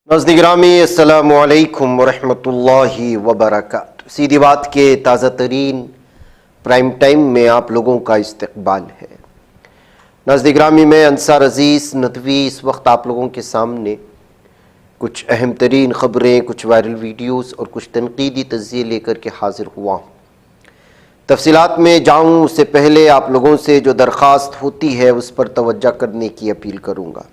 नाज़रीन गिरामी अस्सलामु अलैकुम वरहमतुल्लाहि वबरकातुहू। सीधी बात के ताज़ा तरीन प्राइम टाइम में आप लोगों का इस्तकबाल है। नाज़रीन गिरामी मैं अंसार अज़ीज़ नदवी इस वक्त आप लोगों के सामने कुछ अहम तरीन ख़बरें, कुछ वायरल वीडियोज़ और कुछ तनकीदी तज़्ज़िये लेकर के हाज़िर हुआ हूँ। तफसीलात में जाऊँ उससे पहले आप लोगों से जो दरख्वास्त होती है उस पर तवज्जो करने की अपील करूँगा।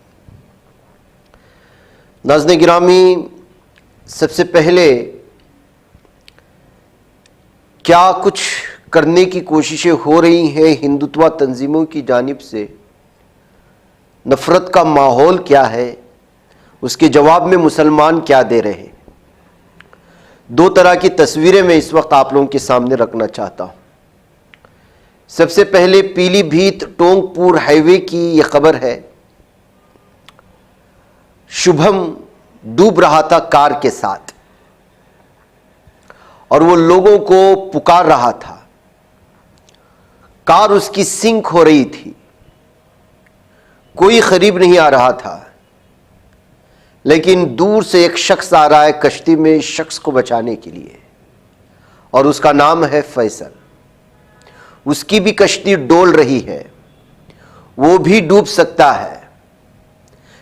नाज़रीन गिरामी, सबसे पहले क्या कुछ करने की कोशिशें हो रही हैं हिंदुत्व तंजीमों की जानिब से, नफ़रत का माहौल क्या है, उसके जवाब में मुसलमान क्या दे रहे हैं। दो तरह की तस्वीरें मैं इस वक्त आप लोगों के सामने रखना चाहता हूँ। सबसे पहले पीलीभीत टोंकपुर हाईवे की यह खबर है। शुभम डूब रहा था कार के साथ और वो लोगों को पुकार रहा था। कार उसकी सिंक हो रही थी, कोई करीब नहीं आ रहा था, लेकिन दूर से एक शख्स आ रहा है कश्ती में इस शख्स को बचाने के लिए, और उसका नाम है फैसल। उसकी भी कश्ती डोल रही है, वो भी डूब सकता है,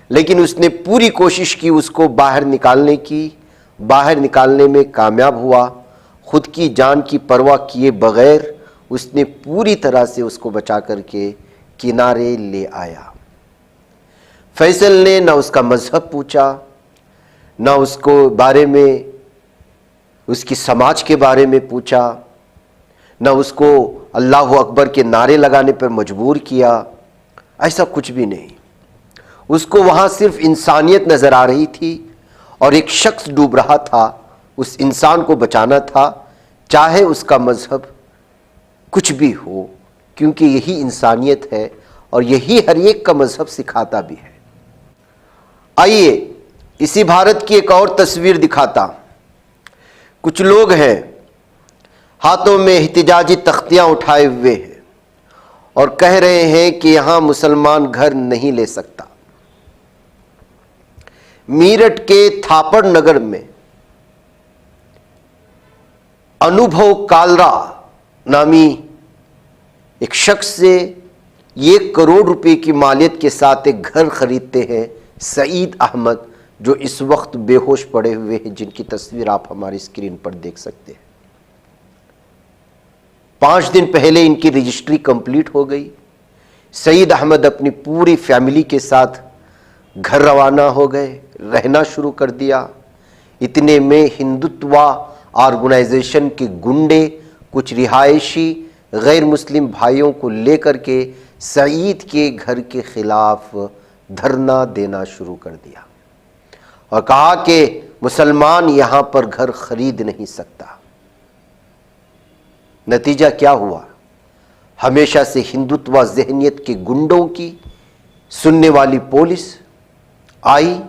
लेकिन उसने पूरी कोशिश की उसको बाहर निकालने की। बाहर निकालने में कामयाब हुआ। खुद की जान की परवाह किए बगैर उसने पूरी तरह से उसको बचा करके किनारे ले आया। फैसल ने ना उसका मजहब पूछा, ना उसको बारे में, उसकी समाज के बारे में पूछा, ना उसको अल्लाहु अकबर के नारे लगाने पर मजबूर किया। ऐसा कुछ भी नहीं। उसको वहाँ सिर्फ इंसानियत नज़र आ रही थी और एक शख्स डूब रहा था, उस इंसान को बचाना था, चाहे उसका मज़हब कुछ भी हो, क्योंकि यही इंसानियत है और यही हर एक का मज़हब सिखाता भी है। आइए इसी भारत की एक और तस्वीर दिखाता। कुछ लोग हैं हाथों में एहतिजाजी तख्तियाँ उठाए हुए हैं और कह रहे हैं कि यहाँ मुसलमान घर नहीं ले सकता। मीरठ के थापड़ नगर में अनुभव कालरा नामी एक शख्स से 1 करोड़ रुपए की मालियत के साथ एक घर खरीदते हैं सईद अहमद, जो इस वक्त बेहोश पड़े हुए हैं, जिनकी तस्वीर आप हमारी स्क्रीन पर देख सकते हैं। 5 दिन पहले इनकी रजिस्ट्री कंप्लीट हो गई। सईद अहमद अपनी पूरी फैमिली के साथ घर रवाना हो गए, रहना शुरू कर दिया। इतने में हिंदुत्व ऑर्गेनाइजेशन के गुंडे कुछ रिहायशी गैर मुस्लिम भाइयों को लेकर के सईद के घर के खिलाफ धरना देना शुरू कर दिया और कहा कि मुसलमान यहां पर घर खरीद नहीं सकता। नतीजा क्या हुआ? हमेशा से हिंदुत्व ज़हनियत के गुंडों की सुनने वाली पुलिस आई,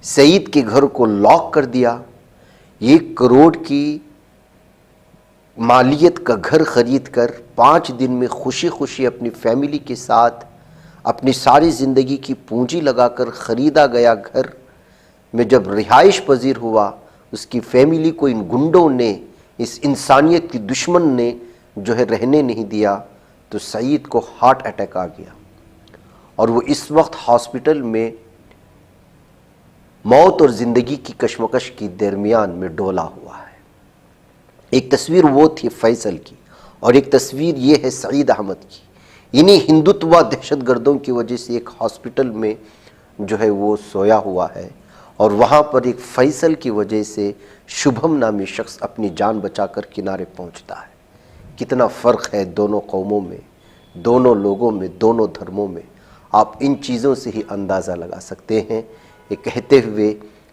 सईद के घर को लॉक कर दिया। 1 करोड़ की मालियत का घर खरीद कर 5 दिन में खुशी खुशी अपनी फैमिली के साथ अपनी सारी ज़िंदगी की पूंजी लगाकर ख़रीदा गया घर में जब रिहाइश पजीर हुआ, उसकी फैमिली को इन गुंडों ने, इस इंसानियत की दुश्मन ने जो है रहने नहीं दिया, तो सईद को हार्ट अटैक आ गया और वो इस वक्त हॉस्पिटल में मौत और ज़िंदगी की कशमकश के दरमियान में डोला हुआ है। एक तस्वीर वो थी फैसल की और एक तस्वीर ये है सईद अहमद की। इन्हीं हिंदुत्व दहशतगर्दों की वजह से एक हॉस्पिटल में जो है वो सोया हुआ है और वहाँ पर एक फैसल की वजह से शुभम नामी शख्स अपनी जान बचाकर किनारे पहुँचता है। कितना फ़र्क है दोनों कौमों में, दोनों लोगों में, दोनों धर्मों में। आप इन चीज़ों से ही अंदाज़ा लगा सकते हैं। ये कहते हुए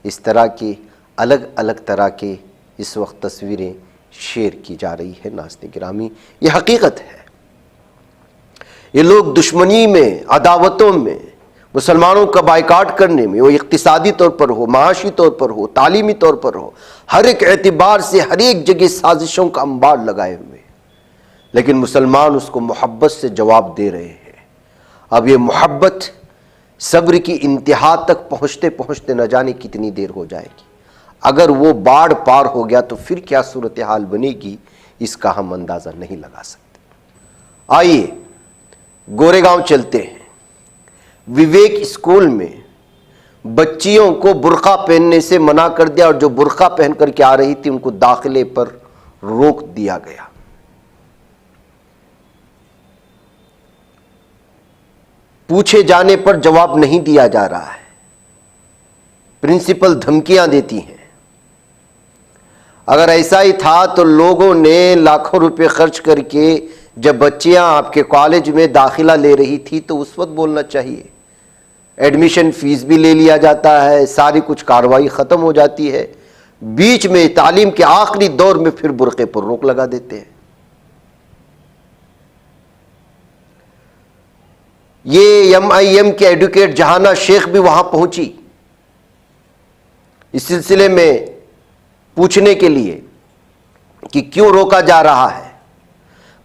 इस तरह की अलग अलग तरह के इस वक्त तस्वीरें शेयर की जा रही है। नाज़रीन गिरामी, ये हकीकत है। ये लोग दुश्मनी में, अदावतों में, मुसलमानों का बाइकाट करने में, वो इक्तिसादी तौर पर हो, माशी तौर पर हो, तालीमी तौर पर हो, हर एक एतबार से हर एक जगह साजिशों का अंबार लगाए हुए, लेकिन मुसलमान उसको मोहब्बत से जवाब दे रहे हैं। अब ये मोहब्बत सब्र की इंतहा तक पहुंचते पहुंचते न जाने कितनी देर हो जाएगी। अगर वो बाढ़ पार हो गया तो फिर क्या सूरत हाल बनेगी, इसका हम अंदाजा नहीं लगा सकते। आइए गोरेगांव चलते हैं। विवेक स्कूल में बच्चियों को बुर्का पहनने से मना कर दिया और जो बुर्का पहन करके आ रही थी उनको दाखिले पर रोक दिया गया। पूछे जाने पर जवाब नहीं दिया जा रहा है। प्रिंसिपल धमकियां देती हैं। अगर ऐसा ही था तो लोगों ने लाखों रुपए खर्च करके जब बच्चियां आपके कॉलेज में दाखिला ले रही थी तो उस वक्त बोलना चाहिए। एडमिशन फीस भी ले लिया जाता है, सारी कुछ कार्रवाई खत्म हो जाती है, बीच में तालीम के आखिरी दौर में फिर बुर्के पर रोक लगा देते हैं। ये MIM के एडवोकेट जहाना शेख भी वहां पहुंची इस सिलसिले में पूछने के लिए कि क्यों रोका जा रहा है।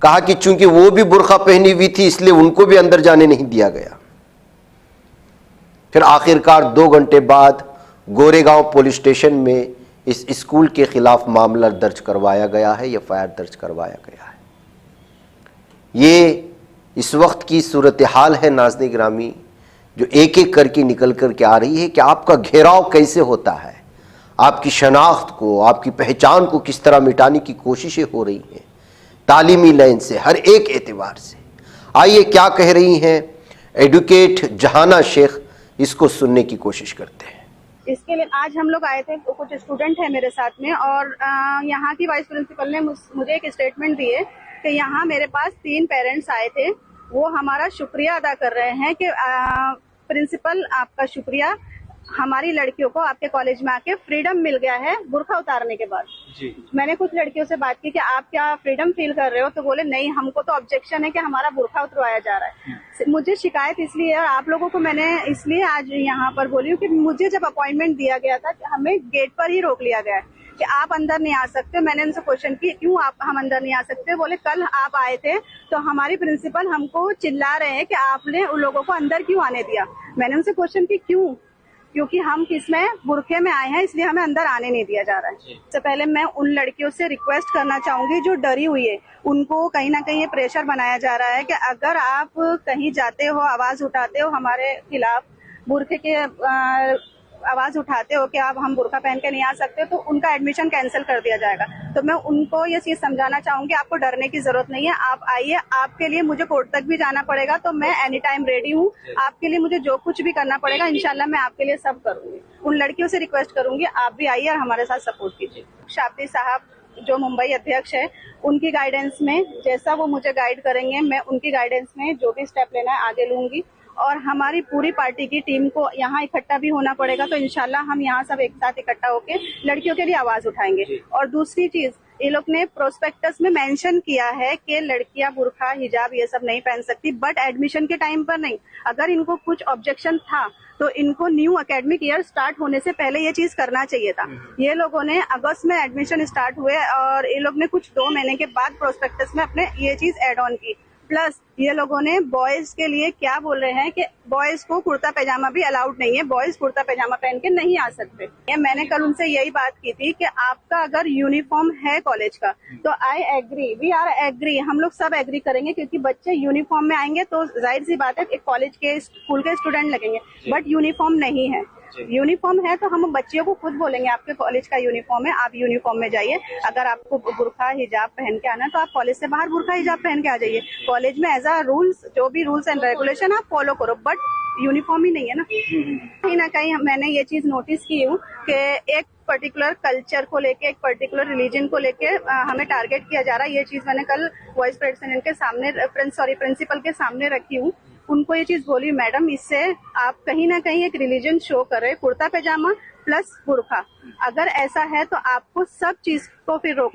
कहा कि चूंकि वो भी बुर्का पहनी हुई थी इसलिए उनको भी अंदर जाने नहीं दिया गया। फिर आखिरकार 2 घंटे बाद गोरेगांव पुलिस स्टेशन में इस स्कूल के खिलाफ मामला दर्ज करवाया गया है, FIR दर्ज करवाया गया है। ये इस वक्त की सूरत हाल है नाज़रीन गिरामी, जो एक एक करके निकल करके आ रही है कि आपका घेराव कैसे होता है, आपकी शनाख्त को, आपकी पहचान को किस तरह मिटाने की कोशिशें हो रही हैं तालीमी लाइन से, हर एक एतबार से। आइए क्या कह रही हैं एडवोकेट जहाना शेख, इसको सुनने की कोशिश करते हैं। इसके लिए आज हम लोग आए थे, कुछ स्टूडेंट हैं मेरे साथ में, और यहाँ की वाइस प्रिंसिपल ने मुझे एक स्टेटमेंट दिए कि यहाँ मेरे पास 3 पेरेंट्स आए थे, वो हमारा शुक्रिया अदा कर रहे हैं कि प्रिंसिपल आपका शुक्रिया, हमारी लड़कियों को आपके कॉलेज में आके फ्रीडम मिल गया है बुर्का उतारने के बाद जी। मैंने कुछ लड़कियों से बात की कि आप क्या फ्रीडम फील कर रहे हो, तो बोले नहीं, हमको तो ऑब्जेक्शन है कि हमारा बुर्का उतरवाया जा रहा है। मुझे शिकायत इसलिए है और आप लोगों को मैंने इसलिए आज यहाँ पर बोली हूँ कि मुझे जब अपॉइंटमेंट दिया गया था हमें गेट पर ही रोक लिया गया है कि आप अंदर नहीं आ सकते। मैंने उनसे क्वेश्चन की क्यों हम अंदर नहीं आ सकते, बोले कल आप आए थे तो हमारी प्रिंसिपल हमको चिल्ला रहे हैं कि आपने उन लोगों को अंदर क्यों आने दिया। मैंने उनसे क्वेश्चन की क्यों, क्योंकि हम किसमें बुरखे में आए हैं इसलिए हमें अंदर आने नहीं दिया जा रहा है। सबसे पहले मैं उन लड़कियों से रिक्वेस्ट करना चाहूंगी जो डरी हुई है, उनको कहीं ना कहीं ये प्रेशर बनाया जा रहा है कि अगर आप कहीं जाते हो, आवाज उठाते हो हमारे खिलाफ, बुरखे के आवाज उठाते हो कि आप हम बुरका पहन के नहीं आ सकते, तो उनका एडमिशन कैंसिल कर दिया जाएगा। तो मैं उनको ये चीज समझाना चाहूंगी, आपको डरने की जरूरत नहीं है, आप आइए। आपके लिए मुझे कोर्ट तक भी जाना पड़ेगा तो मैं एनी टाइम रेडी हूँ। आपके लिए मुझे जो कुछ भी करना पड़ेगा इंशाल्लाह मैं आपके लिए सब करूंगी। उन लड़कियों से रिक्वेस्ट करूंगी आप भी आइए और हमारे साथ सपोर्ट कीजिए। शाब्दी साहब जो मुंबई अध्यक्ष है, उनकी गाइडेंस में जैसा वो मुझे गाइड करेंगे मैं उनकी गाइडेंस में जो भी स्टेप लेना है आगे लूंगी। और हमारी पूरी पार्टी की टीम को यहाँ इकट्ठा भी होना पड़ेगा, तो इंशाल्लाह हम यहाँ सब एक साथ इकट्ठा होके लड़कियों के लिए आवाज उठाएंगे। और दूसरी चीज, ये लोग ने प्रोस्पेक्टस में मेंशन किया है कि लड़कियां बुर्का हिजाब ये सब नहीं पहन सकती, बट एडमिशन के टाइम पर नहीं। अगर इनको कुछ ऑब्जेक्शन था तो इनको न्यू एकेडमिक ईयर स्टार्ट होने से पहले ये चीज करना चाहिए था। ये लोगों ने अगस्त में एडमिशन स्टार्ट हुए और ये लोग ने कुछ 2 महीने के बाद प्रोस्पेक्टस में अपने ये चीज एड ऑन की। प्लस ये लोगों ने बॉयज के लिए क्या बोल रहे हैं कि बॉयज को कुर्ता पैजामा भी अलाउड नहीं है, बॉयज कुर्ता पैजामा पहन के नहीं आ सकते। ये मैंने कल उनसे यही बात की थी कि आपका अगर यूनिफॉर्म है कॉलेज का तो I agree, we are agree, हम लोग सब एग्री करेंगे, क्योंकि बच्चे यूनिफॉर्म में आएंगे तो जाहिर सी बात है एक कॉलेज के स्कूल के स्टूडेंट लगेंगे, बट यूनिफॉर्म नहीं है। यूनिफॉर्म है तो हम बच्चियों को खुद बोलेंगे आपके कॉलेज का यूनिफॉर्म है, आप यूनिफॉर्म में जाइए। अगर आपको बुर्का हिजाब पहन के आना है तो आप कॉलेज से बाहर बुर्का हिजाब पहन के आ जाइए। कॉलेज में एज अ रूल्स जो भी रूल्स एंड रेगुलेशन आप फॉलो करो, बट यूनिफॉर्म ही नहीं है ना। कहीं ना कहीं मैंने ये चीज नोटिस की हूँ कि एक पर्टिकुलर कल्चर को लेके, एक पर्टिकुलर रिलीजन को लेके हमें टारगेट किया जा रहा है। ये चीज मैंने कल वाइस प्रेसिडेंट के सामने, प्रिंसिपल के सामने रखी हूँ। उनको ये चीज बोली, मैडम इससे आप कहीं ना कहीं एक रिलीजन शो कर रहे, कुर्ता पैजामा प्लस बुर्का। अगर ऐसा है तो आपको सब चीज को फिर रोक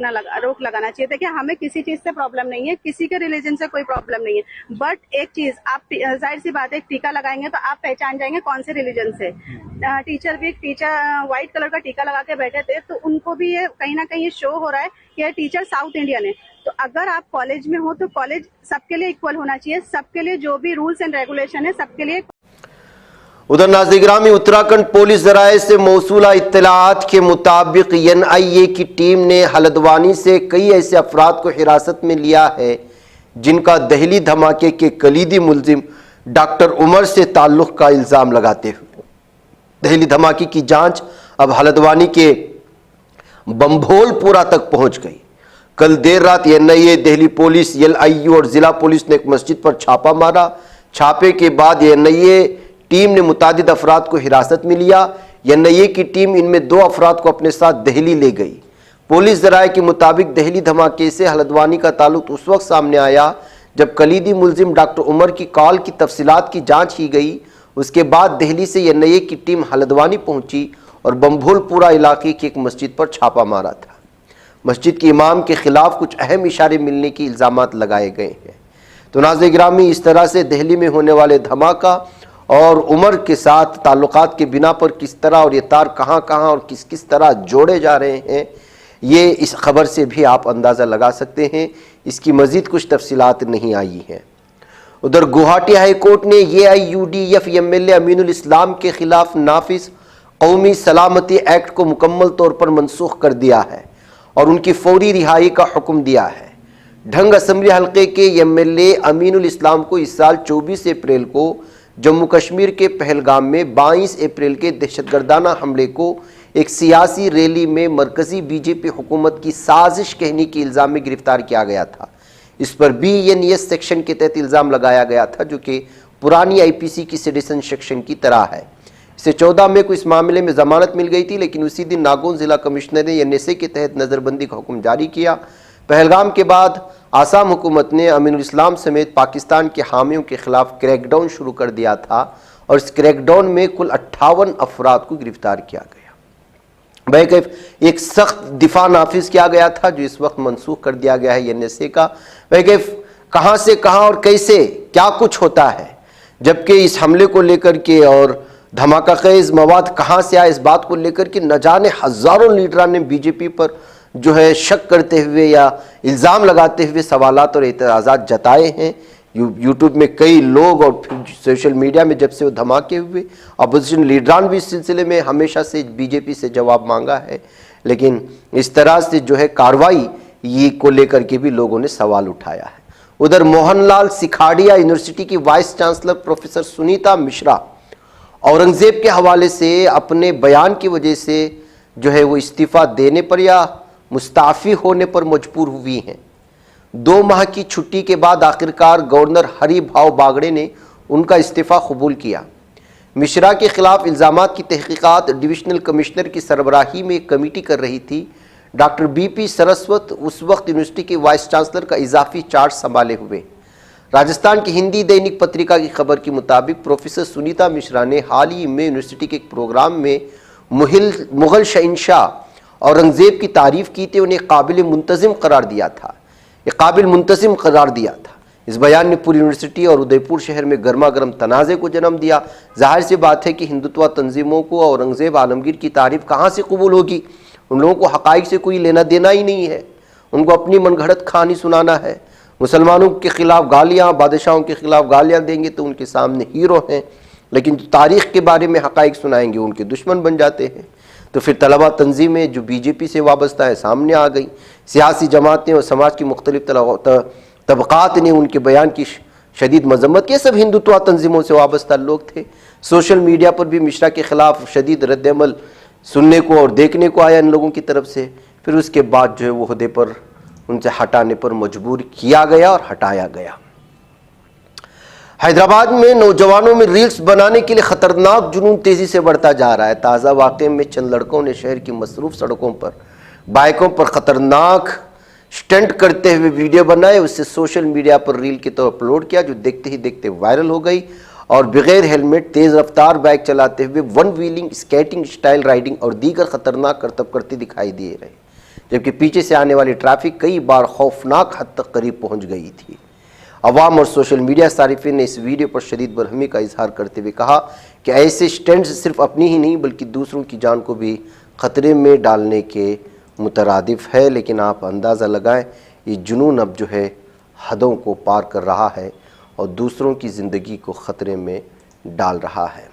लगाना चाहिए। देखिए हमें किसी चीज से प्रॉब्लम नहीं है, किसी के रिलीजन से कोई प्रॉब्लम नहीं है, बट एक चीज आप जाहिर सी बात है टीका लगाएंगे तो आप पहचान जाएंगे कौन से रिलीजन से। टीचर व्हाइट कलर का टीका लगा के बैठे थे तो उनको भी ये कहीं ना कहीं शो हो रहा है कि ये टीचर साउथ इंडियन है। तो अगर आप कॉलेज में हो तो कॉलेज सबके लिए इक्वल होना चाहिए, सबके लिए जो भी रूल्स एंड रेगुलेशन है सबके लिए। उधर नाज़िर-ए-गिरामी उत्तराखंड पुलिस ज़राए से मौसूला इत्तलाआत के मुताबिक NIA की टीम ने हल्द्वानी से कई ऐसे अफराद को हिरासत में लिया है जिनका दहली धमाके के कलीदी मुलजिम डॉक्टर उमर से ताल्लुक़ का इल्ज़ाम लगाते हुए दहली धमाके की जांच अब हल्द्वानी के बम्भोलपुरा तक पहुंच गई। कल देर रात NIA, दहली पुलिस, LIU और जिला पुलिस ने एक मस्जिद पर छापा मारा। छापे के बाद NIA टीम ने मुतादिद अफराद को हिरासत में लिया। NIA की टीम इनमें 2 अफराद को अपने साथ दहली ले गई। पुलिस ज़राए के मुताबिक दहली धमाके से हल्द्वानी का ताल्लुक उस वक्त सामने आया जब कलीदी मुलजिम डॉक्टर उमर की कॉल की तफसीलात की जांच की गई। उसके बाद दहली से NIA की टीम हल्द्वानी पहुंची और बम्भोलपुरा इलाके की एक मस्जिद पर छापा मारा था। मस्जिद के इमाम के खिलाफ कुछ अहम इशारे मिलने के इल्ज़ामात लगाए गए हैं। तो नाज़िर-ए-गिरामी, इस तरह से दहली में होने वाले धमाका और उमर के साथ ताल्लुकात के बिना पर किस तरह और ये तार कहाँ कहाँ और किस किस तरह जोड़े जा रहे हैं, ये इस खबर से भी आप अंदाज़ा लगा सकते हैं। इसकी मज़ीद कुछ तफसीलात नहीं आई हैं। उधर गुवाहाटी हाई कोर्ट ने AIUDF MLA अमीनुल इस्लाम के खिलाफ नाफिज कौमी सलामती एक्ट को मुकम्मल तौर पर मनसूख कर दिया है और उनकी फौरी रिहाई का हुक्म दिया है। ढंग असम्बली हल्के के MLA अमीनुल इस्लाम को इस साल 24 अप्रैल को जम्मू कश्मीर के पहलगाम में 22 अप्रैल के दहशतगर्दाना हमले को एक सियासी रैली में मरकजी BJP हुकूमत की साजिश कहने के इल्ज़ाम में गिरफ्तार किया गया था। इस पर BNES सेक्शन के तहत इल्ज़ाम लगाया गया था, जो कि पुरानी IPC की सेडिशन सेक्शन की तरह है। इसे 14 मई को इस मामले में जमानत मिल गई थी, लेकिन उसी दिन नागौन जिला कमिश्नर ने NSA के तहत नज़रबंदी का हुक्म जारी किया। पहलगाम के बाद आसाम हुकूमत ने अमीनुल इस्लाम समेत पाकिस्तान के हामियों के खिलाफ क्रैकडाउन शुरू कर दिया था और इस क्रैकडाउन में कुल 58 अफराद को गिरफ्तार किया गया। बहरकैफ एक सख्त दिफा नाफिज किया गया था जो इस वक्त मनसूख कर दिया गया है NSA का। बहरकैफ कहाँ से कहाँ और कैसे क्या कुछ होता है, जबकि इस हमले को लेकर के और धमाका खेज मवाद कहाँ से आया, इस बात को लेकर के न जाने हज़ारों लीडरान ने BJP पर जो है शक करते हुए या इल्ज़ाम लगाते हुए सवालात और एतराज़ात जताए हैं। यूट्यूब में कई लोग और फिर सोशल मीडिया में जब से वो धमाके हुए, अपोजिशन लीडरान भी इस सिलसिले में हमेशा से BJP से जवाब मांगा है, लेकिन इस तरह से जो है कार्रवाई ये को लेकर के भी लोगों ने सवाल उठाया है। उधर मोहनलाल सिखाड़िया यूनिवर्सिटी की vice chancellor professor Sunita Mishra Aurangzeb के हवाले से अपने बयान की वजह से जो है वो इस्तीफ़ा देने पर या मुस्ताफ़ी होने पर मजबूर हुई हैं। 2 माह की छुट्टी के बाद आखिरकार गवर्नर हरिभाव बागड़े ने उनका इस्तीफ़ा कबूल किया। मिश्रा के खिलाफ इल्ज़ामात की तहकीकात डिविजनल कमिश्नर की सरबराही में एक कमेटी कर रही थी। डॉक्टर BP सरस्वत उस वक्त यूनिवर्सिटी के वाइस चांसलर का इजाफी चार्ज संभाले हुए। राजस्थान की हिंदी दैनिक पत्रिका की खबर के मुताबिक प्रोफेसर सुनीता मिश्रा ने हाल ही में यूनिवर्सिटी के एक प्रोग्राम में मुग़ल शहंशाह औरंगज़ेब की तारीफ़ की थी, उन्हें काबिल मुंतज़िम करार दिया था। ये काबिल मुंतज़िम करार दिया था। इस बयान ने पूरी यूनिवर्सिटी और उदयपुर शहर में गर्मा गर्म तनाज़े को जन्म दिया। जाहिर सी बात है कि हिंदुत्व तंजीमों को औरंगज़ेब आलमगीर की तारीफ़ कहाँ से कबूल होगी। उन लोगों को हक़ाइक़ से कोई लेना देना ही नहीं है, उनको अपनी मनगढ़ंत कहानी सुनाना है। मुसलमानों के ख़िलाफ़ गालियाँ, बादशाहों के ख़िलाफ़ गालियाँ देंगे तो उनके सामने हीरो हैं, लेकिन जो तारीख़ के बारे में हक़ाइक़ सुनाएंगे उनके दुश्मन बन जाते हैं। तो फिर तलबा तंजीमें जो BJP से वाबस्ता है सामने आ गई। सियासी जमातें और समाज की मुख्तलिफ तबक़ात ने उनके बयान की शदीद मजम्मत की। सब हिंदुत्व तंजीमों से वाबस्ता लोग थे। सोशल मीडिया पर भी मिश्रा के ख़िलाफ़ शदीद रद्दअमल सुनने को और देखने को आया इन लोगों की तरफ से। फिर उसके बाद जो है वो ओहदे पर उनसे हटाने पर मजबूर किया गया और हटाया गया। हैदराबाद में नौजवानों में रील्स बनाने के लिए खतरनाक जुनून तेजी से बढ़ता जा रहा है। ताज़ा वाक़े में चंद लड़कों ने शहर की मसरूफ सड़कों पर बाइकों पर खतरनाक स्टंट करते हुए वीडियो बनाए, उससे सोशल मीडिया पर रील के तौर अपलोड किया, जो देखते ही देखते वायरल हो गई और बगैर हेलमेट तेज़ रफ्तार बाइक चलाते हुए one wheeling, skating style riding और दीगर खतरनाक करतब करते दिखाई दे रहे, जबकि पीछे से आने वाली ट्रैफिक कई बार खौफनाक हद तक करीब पहुँच गई थी। अवाम और सोशल मीडिया सारिफिन ने इस वीडियो पर शदीद बरहमी का इजहार करते हुए कहा कि ऐसे स्टंट्स सिर्फ अपनी ही नहीं बल्कि दूसरों की जान को भी ख़तरे में डालने के मुतरादिफ है। लेकिन आप अंदाज़ा लगाएं, ये जुनून अब जो है हदों को पार कर रहा है और दूसरों की ज़िंदगी को ख़तरे में डाल रहा है।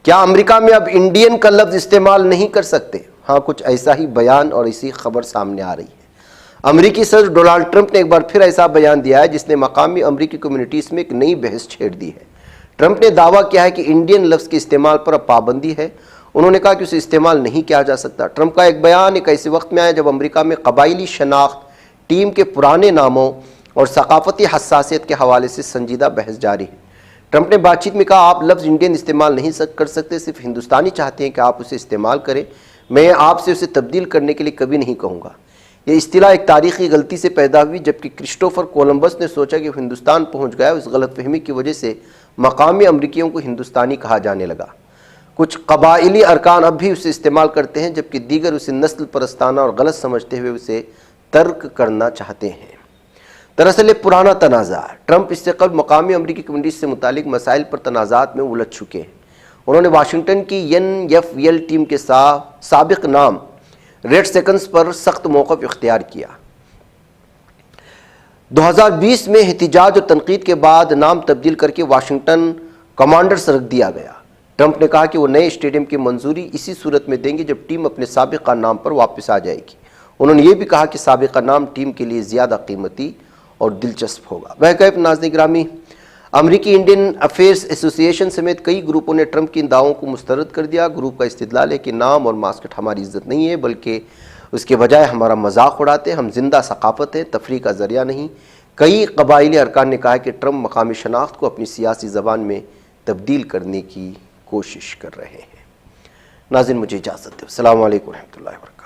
क्या अमेरिका में अब इंडियन का लफ्ज इस्तेमाल नहीं कर सकते? हाँ, कुछ ऐसा ही बयान और इसी खबर सामने आ रही है। अमेरिकी सदर डोनाल्ड ट्रंप ने एक बार फिर ऐसा बयान दिया है जिसने मकामी अमेरिकी कम्युनिटीज में एक नई बहस छेड़ दी है। ट्रंप ने दावा किया है कि इंडियन लफ्ज के इस्तेमाल पर अब पाबंदी है। उन्होंने कहा कि उसे इस्तेमाल नहीं किया जा सकता। ट्रंप का एक बयान एक ऐसे वक्त में आया जब अमेरिका में कबायली शनाख्त, टीम के पुराने नामों और सकाफती हसासियत के हवाले से संजीदा बहस जारी है। ट्रंप ने बातचीत में कहा, आप लफ्ज़ इंडियन इस्तेमाल नहीं कर सकते, सिर्फ हिंदुस्तानी चाहते हैं कि आप उसे इस्तेमाल करें। मैं आपसे उसे तब्दील करने के लिए कभी नहीं कहूँगा। यह इस्तिलाह एक तारीखी गलती से पैदा हुई जबकि क्रिस्टोफर कोलंबस ने सोचा कि हिंदुस्तान पहुँच गया। उस गलतफहमी की वजह से मकामी अमरीकियों को हिंदुस्तानी कहा जाने लगा। कुछ कबाइली अरकान अब भी उसे इस्तेमाल करते हैं जबकि दीगर उसे नस्ल परस्ताना और गलत समझते हुए उसे तर्क करना चाहते हैं। दरअसल एक पुराना तनाज़ा। ट्रंप इससे कबल मकामी अमरीकी कम्युनिटी से मुतालिक मसाइल पर तनाज़ात में उलझ चुके हैं। उन्होंने वाशिंगटन की NFL टीम के साबिक नाम रेड सेकंड्स पर सख्त मौक़िफ़ इख्तियार किया। 2020 में एहतिजाज और तनकीद के बाद नाम तब्दील करके वाशिंगटन कमांडर्स रख दिया गया। ट्रंप ने कहा कि वो नए स्टेडियम की मंजूरी इसी सूरत में देंगे जब टीम अपने साबिका नाम पर वापस आ जाएगी। उन्होंने ये भी कहा कि साबिका नाम टीम के लिए ज़्यादा कीमती और दिलचस्प होगा। वह कहे नाज़रीन गिरामी, अमरीकी इंडियन अफेयर्स एसोसिएशन समेत कई ग्रुपों ने ट्रंप की इन दावों को मुस्तरद कर दिया। ग्रुप का इस्तिदलाल है कि नाम और मास्कट हमारी इज्जत नहीं है बल्कि उसके बजाय हमारा मजाक उड़ाते हैं। हम जिंदा सकाफत है, तफरीह का जरिया नहीं। कई कबाइली अरकान ने कहा है कि ट्रंप मकामी शनाख्त को अपनी सियासी ज़बान में तब्दील करने की कोशिश कर रहे हैं। नाज़रीन मुझे इजाज़त दो। अस्सलामु अलैकुम रहमतुल्लाहि व बरकातहू।